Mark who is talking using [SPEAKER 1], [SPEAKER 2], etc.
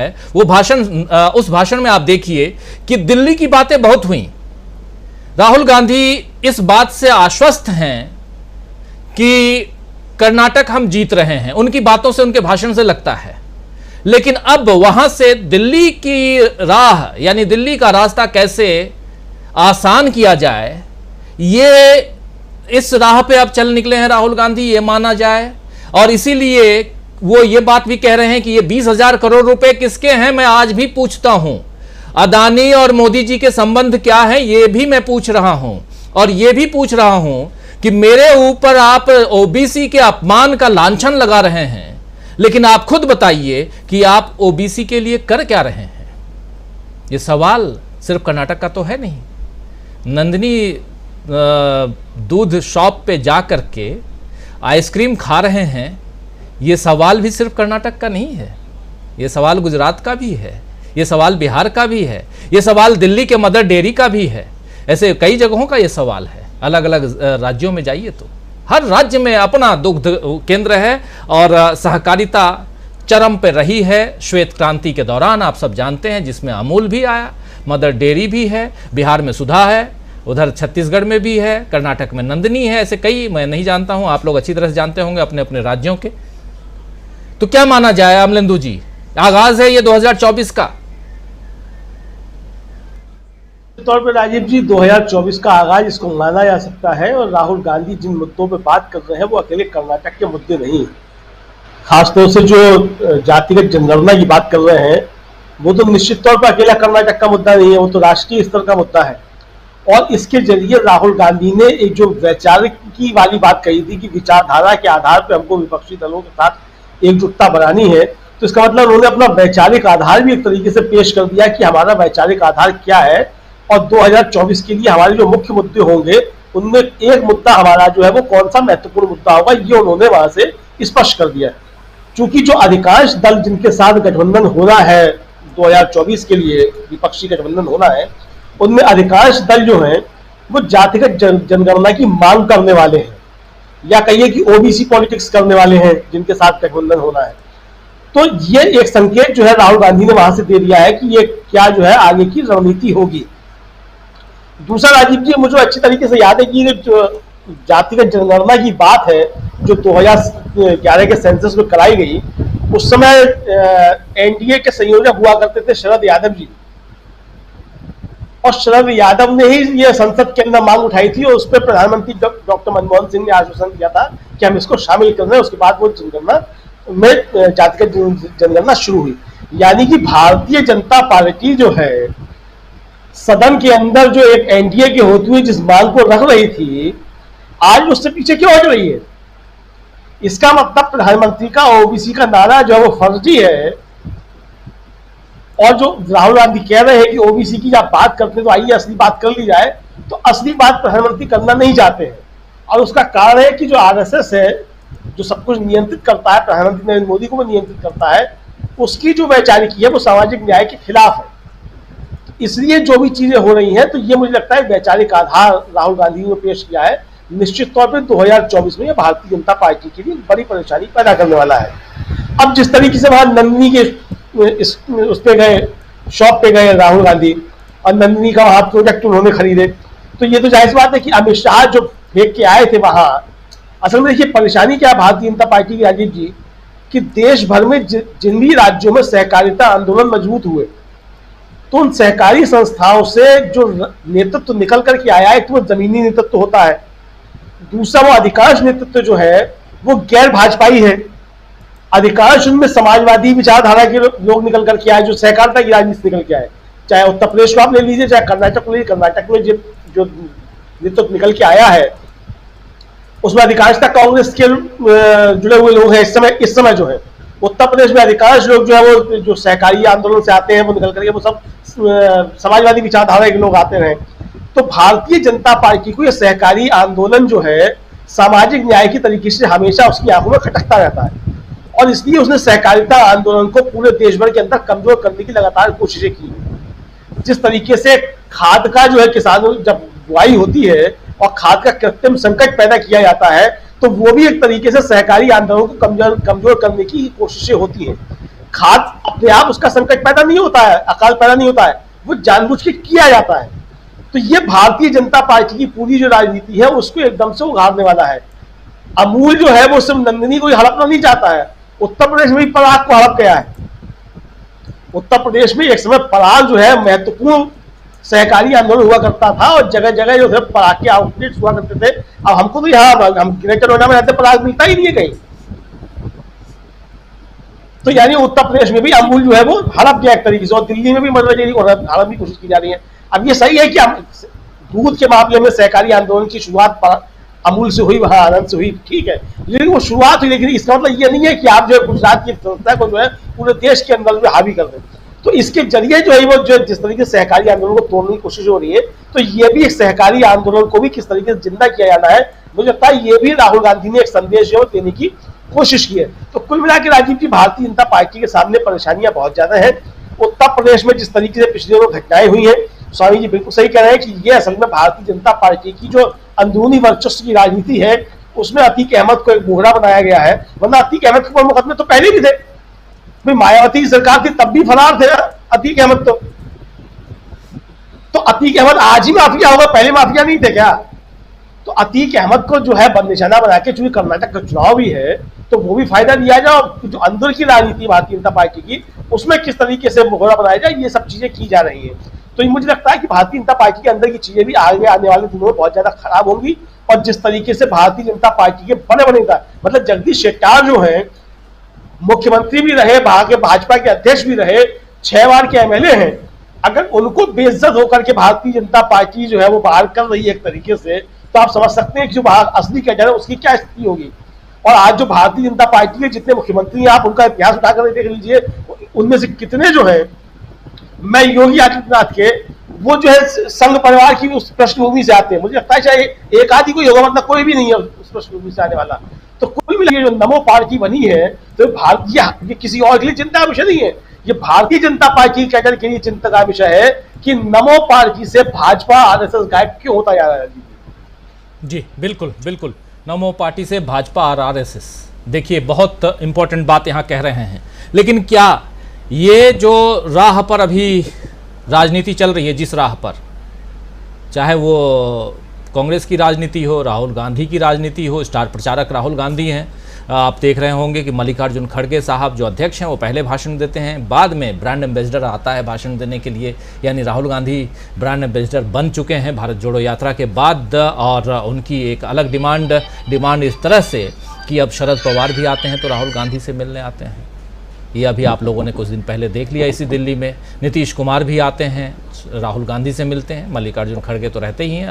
[SPEAKER 1] है वो भाषण, उस भाषण में आप देखिए कि दिल्ली की बातें बहुत हुई। राहुल गांधी इस बात से आश्वस्त हैं कि कर्नाटक हम जीत रहे हैं, उनकी बातों से, उनके भाषण से लगता है। लेकिन अब वहां से दिल्ली की राह, यानी दिल्ली का रास्ता कैसे आसान किया जाए, ये इस राह पे अब चल निकले हैं राहुल गांधी, ये माना जाए। और इसीलिए वो ये बात भी कह रहे हैं कि ये 20,000 करोड़ रुपए किसके हैं, मैं आज भी पूछता हूं। अदानी और मोदी जी के संबंध क्या है, ये भी मैं पूछ रहा हूं। और ये भी पूछ रहा हूं कि मेरे ऊपर आप ओबीसी के अपमान का लांछन लगा रहे हैं, लेकिन आप खुद बताइए कि आप ओबीसी के लिए कर क्या रहे हैं। ये सवाल सिर्फ कर्नाटक का तो है नहीं। नंदिनी दूध शॉप पे जा करके आइसक्रीम खा रहे हैं, ये सवाल भी सिर्फ कर्नाटक का नहीं है, ये सवाल गुजरात का भी है, ये सवाल बिहार का भी है, ये सवाल दिल्ली के मदर डेयरी का भी है। ऐसे कई जगहों का ये सवाल है। अलग अलग राज्यों में जाइए तो हर राज्य में अपना दुग्ध केंद्र है और सहकारिता चरम पे रही है श्वेत क्रांति के दौरान, आप सब जानते हैं, जिसमें अमूल भी आया, मदर डेयरी भी है, बिहार में सुधा है, उधर छत्तीसगढ़ में भी है, कर्नाटक में नंदिनी है। ऐसे कई, मैं नहीं जानता हूं, आप लोग अच्छी तरह से जानते होंगे अपने अपने राज्यों के। तो क्या माना जाए अमलेंदु जी, आगाज है ये 2024 का?
[SPEAKER 2] तौर पर राजीव जी 2024 का आगाज इसको माना जा सकता है। और राहुल गांधी जिन मुद्दों पे बात कर रहे हैं वो अकेले कर्नाटक के मुद्दे नहीं, खासतौर से जो जातिगत जनगणना की बात कर रहे हैं वो तो निश्चित तौर पर अकेला कर्नाटक का मुद्दा नहीं है, वो तो राष्ट्रीय स्तर का मुद्दा है। और इसके जरिए राहुल गांधी ने एक जो वैचारिकी वाली बात कही थी कि विचारधारा के आधार पर हमको विपक्षी दलों के साथ एकजुटता बनानी है, तो इसका मतलब उन्होंने अपना वैचारिक आधार भी एक तरीके से पेश कर दिया कि हमारा वैचारिक आधार क्या है और 2024 के लिए हमारे जो मुख्य मुद्दे होंगे उनमें एक मुद्दा हमारा जो है वो कौन सा महत्वपूर्ण मुद्दा होगा, ये उन्होंने वहां से स्पष्ट कर दिया। चूंकि जो अधिकांश दल जिनके साथ गठबंधन होना है 2024 के लिए, विपक्षी गठबंधन होना है, उनमें अधिकांश दल जो हैं वो जातिगत जनगणना की मांग करने वाले हैं, या कहिए कि ओबीसी पॉलिटिक्स करने वाले हैं जिनके साथ गठबंधन होना है। तो ये एक संकेत जो है राहुल गांधी ने वहां से दे दिया है कि ये क्या जो है आगे की रणनीति होगी। दूसरा राजीव जी, मुझे अच्छी तरीके से याद है कि जो जातिगत जनगणना की बात है जो 2011 के सेंसस में कराई गई, उस समय एनडीए के संयोजक हुआ करते थे शरद यादव जी, और शरद यादव ने ही ये संसद के अंदर मांग उठाई थी और उस पर प्रधानमंत्री डॉक्टर मनमोहन सिंह ने आश्वासन दिया था कि हम इसको शामिल कर रहे हैं। उसके बाद वो जनगणना में जातिगत जनगणना शुरू हुई। यानी कि भारतीय जनता पार्टी जो है सदन के अंदर जो एक एनडीए के होते हुए जिस मांग को रख रही थी, आज उससे पीछे क्यों हट रही है? इसका मतलब प्रधानमंत्री का ओबीसी का नारा जो है वो फर्जी है। और जो राहुल गांधी कह रहे हैं कि ओबीसी की जब बात करते हैं तो आइए असली बात कर ली जाए, तो असली बात प्रधानमंत्री करना नहीं चाहते हैं। और उसका कारण है कि जो आरएसएस है, जो सब कुछ नियंत्रित करता है, प्रधानमंत्री नरेंद्र मोदी को भी नियंत्रित करता है, उसकी जो वैचारिकी है वो सामाजिक न्याय के खिलाफ है। इसलिए जो भी चीजें हो रही हैं, तो ये मुझे लगता है वैचारिक आधार राहुल गांधी ने पेश किया है। निश्चित तौर पर 2024 में भारतीय जनता पार्टी के लिए बड़ी परेशानी पैदा करने वाला है। अब जिस तरीके से वहां नंदिनी के उस पे गए, शॉप पे गए राहुल गांधी, और नंदिनी का वहां प्रोजेक्ट उन्होंने खरीदे, तो ये तो जाहिर बात है कि अमित शाह जो फेंक के आए थे वहां, असल में देखिए परेशानी क्या है भारतीय जनता पार्टी की राजीव जी, कि देश भर में जिन भी राज्यों में सहकारिता आंदोलन मजबूत हुए, तो उन सहकारी संस्थाओं से जो नेतृत्व निकल करके आया है, तो वो जमीनी नेतृत्व होता है। दूसरा, वो अधिकांश नेतृत्व जो है वो गैर भाजपाई है। अधिकांश उनमें समाजवादी विचारधारा के लोग निकल करके आए, जो सहकारिता की राजनीति निकल के आए। चाहे उत्तर प्रदेश को आप ले लीजिए, चाहे कर्नाटक को लीजिए, कर्नाटक में जो नेतृत्व निकल के आया है उसमें अधिकांशता कांग्रेस के जुड़े हुए लोग हैं। इस समय जो है उत्तर प्रदेश में अधिकांश लोग जो है वो जो सहकारी आंदोलन से आते हैं, वो निकल करके वो सब समाजवादी विचारधारा के लोग आते रहे। तो भारतीय जनता पार्टी को ये सहकारी आंदोलन जो है सामाजिक न्याय की तरीके से हमेशा उसकी आंखों में खटकता रहता है, और इसलिए उसने सहकारिता आंदोलन को पूरे देश भर के अंदर कमजोर करने की लगातार कोशिशें की। जिस तरीके से खाद का जो है किसानों जब बुआई होती है और खाद का कृत्रिम संकट पैदा किया जाता है, तो वो भी एक तरीके से सहकारी आंदोलन को कमजोर करने की कोशिशें होती हैं। खाद अपने आप उसका संकट पैदा नहीं होता है, अकाल पैदा नहीं होता है, वो जानबूझ के किया जाता है। तो ये भारतीय जनता पार्टी की पूरी जो राजनीति है उसको एकदम से उगाड़ने वाला है। अमूल जो है वो सिर्फ नंदिनी को हड़पना नहीं चाहता है, उत्तर प्रदेश में भी पराग को हड़प गया है। उत्तर प्रदेश में एक समय पराग जो है महत्वपूर्ण सहकारी आंदोलन हुआ करता था और जगह जगह जो है पराग के आउटलेट्स हुआ करते थे। अब हमको तो यहाँ हम ग्रेटर नोएडा में रहते पराग मिलता ही नहीं है कहीं। तो यानी उत्तर प्रदेश में भी अमूल जो है वो हड़प गया एक तरीके से, और दिल्ली में भी मदरजेरी को हड़पने की कोशिश की जा रही है। अब ये सही है कि दूध के मामले में सहकारी आंदोलन की शुरुआत अमूल से हुई, वहां आनंद से हुई, ठीक है, लेकिन वो शुरुआत हुई, लेकिन इसका मतलब ये नहीं है कि आप जो है गुजरात की संस्था को जो है पूरे देश के अंदर जो हावी कर दें। तो इसके जरिए जो है वो जो जिस तरीके से सहकारी आंदोलन को तोड़ने की कोशिश हो रही है, तो ये भी एक सहकारी आंदोलन को भी किस तरीके से जिंदा किया जाना है, मुझे लगता है ये भी राहुल गांधी ने एक संदेश जो देने की कोशिश की है। तो कुल मिला के राजीव जी, भारतीय जनता पार्टी के सामने परेशानियां बहुत ज्यादा है। उत्तर प्रदेश में जिस तरीके से पिछले दिनों घटनाएं हुई है, स्वामी जी बिल्कुल सही कह रहे हैं कि ये असल में भारतीय जनता पार्टी की जो अंदरूनी वर्चस्व की राजनीति है उसमें अतीक अहमद को एक बोहरा बनाया गया है। वरना अतीक अहमद के मुकदमे तो पहले भी थे, भाई मायावती की सरकार थी तब भी फरार थे अतीक अहमद। तो अतीक अहमद आज ही माफिया होगा, पहले माफिया नहीं थे क्या? तो अतीक अहमद को जो है निशाना बना के, चूंकि कर्नाटक का चुनाव भी है तो वो भी फायदा लिया जाए, जो अंदर की राजनीति भारतीय जनता पार्टी की उसमें किस तरीके से मुहरा बनाया जाए, ये सब चीजें की जा रही है। तो मुझे लगता है कि भारतीय जनता पार्टी के अंदर की चीजें भी आगे आने वाले दिनों में बहुत ज्यादा खराब होंगी। और जिस तरीके से भारतीय जनता पार्टी के बड़े बड़े नेता, मतलब जगदीश शेट्टार जो है मुख्यमंत्री भी रहे, भाजपा के अध्यक्ष भी रहे, 6 बार के एमएलए हैं, अगर उनको बेइज्जत होकर के भारतीय जनता पार्टी जो है वो बाहर कर रही है एक तरीके से, तो आप समझ सकते हैं कि जो बाहर असली कैडर है उसकी क्या स्थिति होगी। और आज जो भारतीय जनता पार्टी के जितने मुख्यमंत्री हैं, आप उनका इतिहास उठाकर देख लीजिए, उनमें से कितने जो है, मैं योगी आदित्यनाथ के वो जो है संघ परिवार की उस पृष्ठभूमि से आते हैं। मुझे लगता है चाहे एक आदि कोई होगा, मतलब कोई भी नहीं है उस पृष्ठभूमि से आने वाला। तो कोई भी जो नमो पार्टी बनी है, तो भारतीय किसी और के लिए चिंता का विषय नहीं है, ये भारतीय जनता पार्टी कैडर के लिए चिंता का विषय है कि नमो पार्टी से भाजपा आरएसएस गायब क्यों होता जा रहा है।
[SPEAKER 1] जी बिल्कुल बिल्कुल, नमो पार्टी से भाजपा और आरएसएस, देखिए बहुत इंपॉर्टेंट बात यहाँ कह रहे हैं। लेकिन क्या ये जो राह पर अभी राजनीति चल रही है, जिस राह पर, चाहे वो कांग्रेस की राजनीति हो, राहुल गांधी की राजनीति हो, स्टार प्रचारक राहुल गांधी हैं, आप देख रहे होंगे कि मल्लिकार्जुन खड़गे साहब जो अध्यक्ष हैं वो पहले भाषण देते हैं, बाद में ब्रांड एम्बेसडर आता है भाषण देने के लिए, यानी राहुल गांधी ब्रांड एम्बेसडर बन चुके हैं भारत जोड़ो यात्रा के बाद। और उनकी एक अलग डिमांड इस तरह से कि अब शरद पवार भी आते हैं तो राहुल गांधी से मिलने आते हैं। ये अभी आप लोगों ने कुछ दिन पहले देख लिया इसी दिल्ली में, नीतीश कुमार भी आते हैं, राहुल गांधी से मिलते हैं, मल्लिकार्जुन खड़गे तो रहते ही हैं।